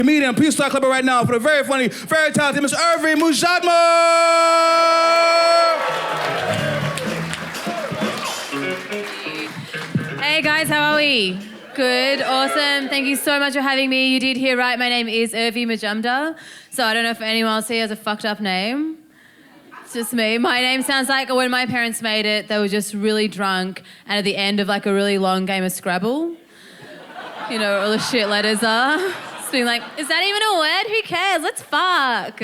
Comedian, please start clapping right now for the very funny, very talented Mr. Urvi Majumdar. Hey guys, how are we? Good, awesome. Thank you so much for having me. You did hear right, my name is Urvi Majumdar. So I don't know if anyone else here has a fucked up name. It's just me. My name sounds like when my parents made it, they were just really drunk and at the end of like a really long game of Scrabble. You know what all the shit letters are. Just being like, is that even a word? Who cares? Let's fuck.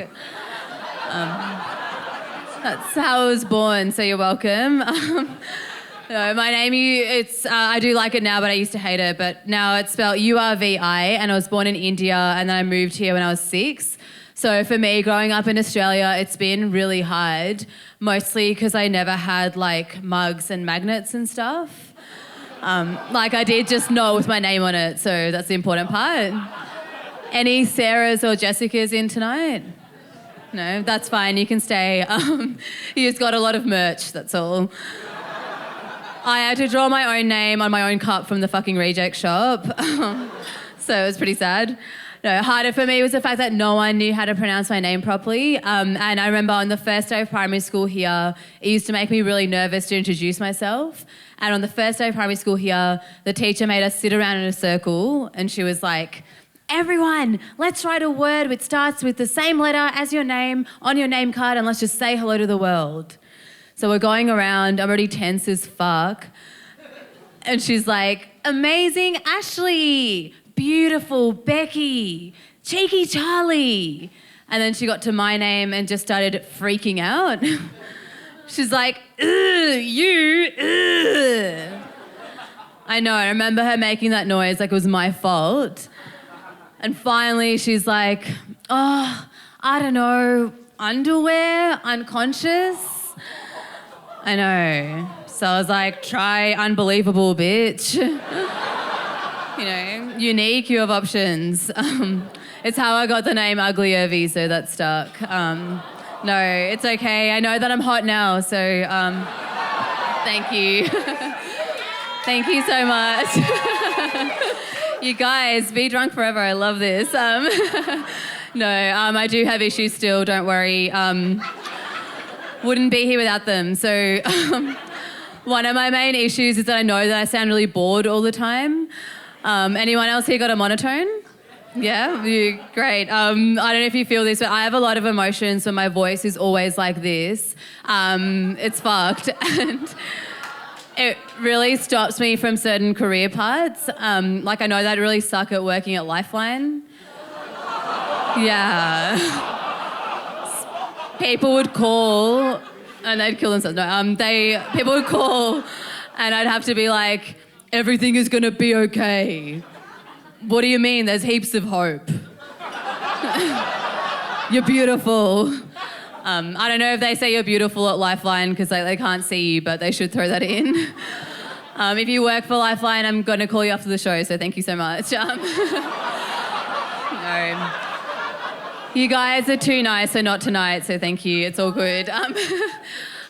That's how I was born, so you're welcome. No, my name, I do like it now, but I used to hate it. But now it's spelled Urvi, and I was born in India, and then I moved here when I was 6. So for me, growing up in Australia, it's been really hard, mostly because I never had like mugs and magnets and stuff. Like I did just know with my name on it, so that's the important part. Any Sarahs or Jessicas in tonight? No, that's fine, you can stay. You just got a lot of merch, that's all. I had to draw my own name on my own cup from the fucking reject shop. So it was pretty sad. No, harder for me was the fact that no one knew how to pronounce my name properly. And I remember on the first day of primary school here, it used to make me really nervous to introduce myself. And on the first day of primary school here, the teacher made us sit around in a circle and she was like, everyone, let's write a word which starts with the same letter as your name on your name card and let's just say hello to the world. So we're going around, I'm already tense as fuck. And she's like, amazing Ashley, beautiful Becky, cheeky Charlie. And then she got to my name and just started freaking out. She's like, you, ugh. I know, I remember her making that noise like it was my fault. And finally she's like, oh, I don't know, underwear, unconscious. I know. So I was like, try unbelievable, bitch. You know, unique, you have options. It's how I got the name Ugly Urvi, so that stuck. No, it's okay. I know that I'm hot now, so thank you. Thank you so much. You guys, be drunk forever. I love this. No, I do have issues still, don't worry. Wouldn't be here without them. So one of my main issues is that I know that I sound really bored all the time. Anyone else here got a monotone? Yeah, great. I don't know if you feel this, but I have a lot of emotions, so my voice is always like this. It's fucked. And it really stops me from certain career parts. Like I know that I'd really suck at working at Lifeline. Yeah. People would call and they'd kill themselves. No, people would call and I'd have to be like, everything is gonna be okay. What do you mean? There's heaps of hope. You're beautiful. I don't know if they say you're beautiful at Lifeline because they can't see you, but they should throw that in. If you work for Lifeline, I'm gonna call you after the show, so thank you so much. No. You guys are too nice, so not tonight, so thank you. It's all good.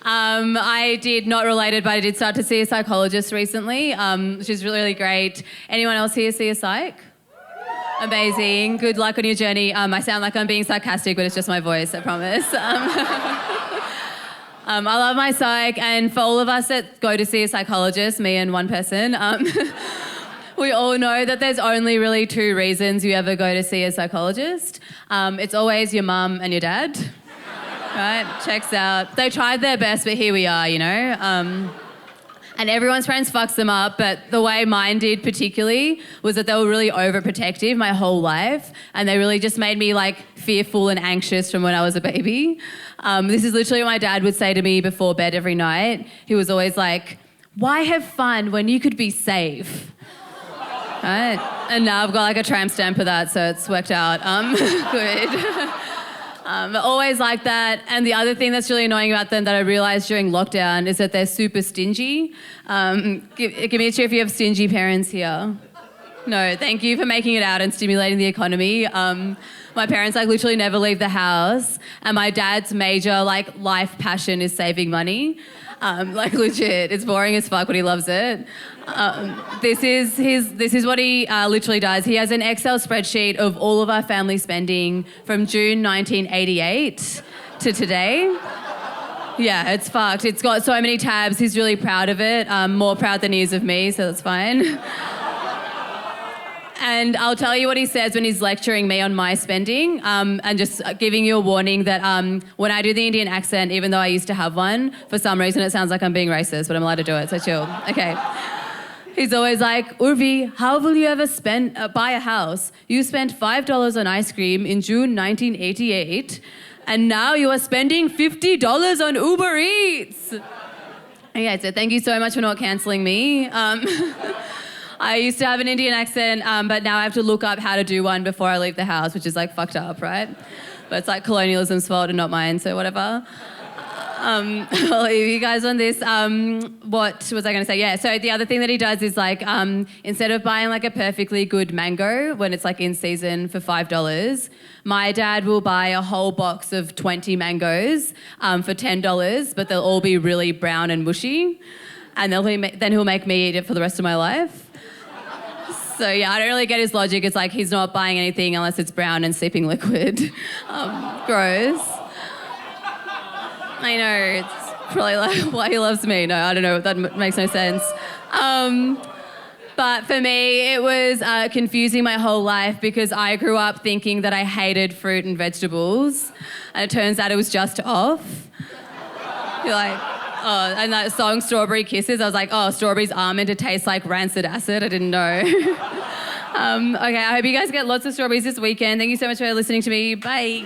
I did, not related, but I did start to see a psychologist recently, which is really, really great. Anyone else here see a psych? Amazing. Good luck on your journey. I sound like I'm being sarcastic, but it's just my voice, I promise. I love my psych, and for all of us that go to see a psychologist, me and one person, we all know that there's only really 2 reasons you ever go to see a psychologist. It's always your mum and your dad. Right? Checks out. They tried their best, but here we are, you know. And everyone's friends fucks them up, but the way mine did particularly was that they were really overprotective my whole life, and they really just made me like fearful and anxious from when I was a baby. This is literally what my dad would say to me before bed every night. He was always like, why have fun when you could be safe? Right? And now I've got like a tramp stamp for that, so it's worked out. Good. Always like that. And the other thing that's really annoying about them that I realised during lockdown is that they're super stingy. Give me a cheer if you have stingy parents here. No, thank you for making it out and stimulating the economy. My parents like literally never leave the house, and my dad's major like life passion is saving money. Like legit, it's boring as fuck, but he loves it. This is what he literally does. He has an Excel spreadsheet of all of our family spending from June 1988 to today. Yeah, it's fucked. It's got so many tabs. He's really proud of it. More proud than he is of me, so that's fine. And I'll tell you what he says when he's lecturing me on my spending, and just giving you a warning that when I do the Indian accent, even though I used to have one, for some reason it sounds like I'm being racist, but I'm allowed to do it, so chill. Okay. He's always like, Urvi, how will you ever buy a house? You spent $5 on ice cream in June 1988, and now you are spending $50 on Uber Eats. Okay, so thank you so much for not cancelling me. I used to have an Indian accent, but now I have to look up how to do one before I leave the house, which is like fucked up, right? But it's like colonialism's fault and not mine, so whatever. I'll leave you guys on this. What was I going to say? Yeah, so the other thing that he does is like, instead of buying like a perfectly good mango when it's like in season for $5, my dad will buy a whole box of 20 mangoes for $10, but they'll all be really brown and mushy. And then he'll make me eat it for the rest of my life. So yeah, I don't really get his logic. It's like he's not buying anything unless it's brown and seeping liquid. Gross. I know, it's probably like why he loves me. No, I don't know, that makes no sense. But for me, it was confusing my whole life because I grew up thinking that I hated fruit and vegetables, and it turns out it was just off. You're like, oh, and that song Strawberry Kisses, I was like, oh, strawberries are meant to taste like rancid acid. I didn't know. Okay, I hope you guys get lots of strawberries this weekend. Thank you so much for listening to me. Bye.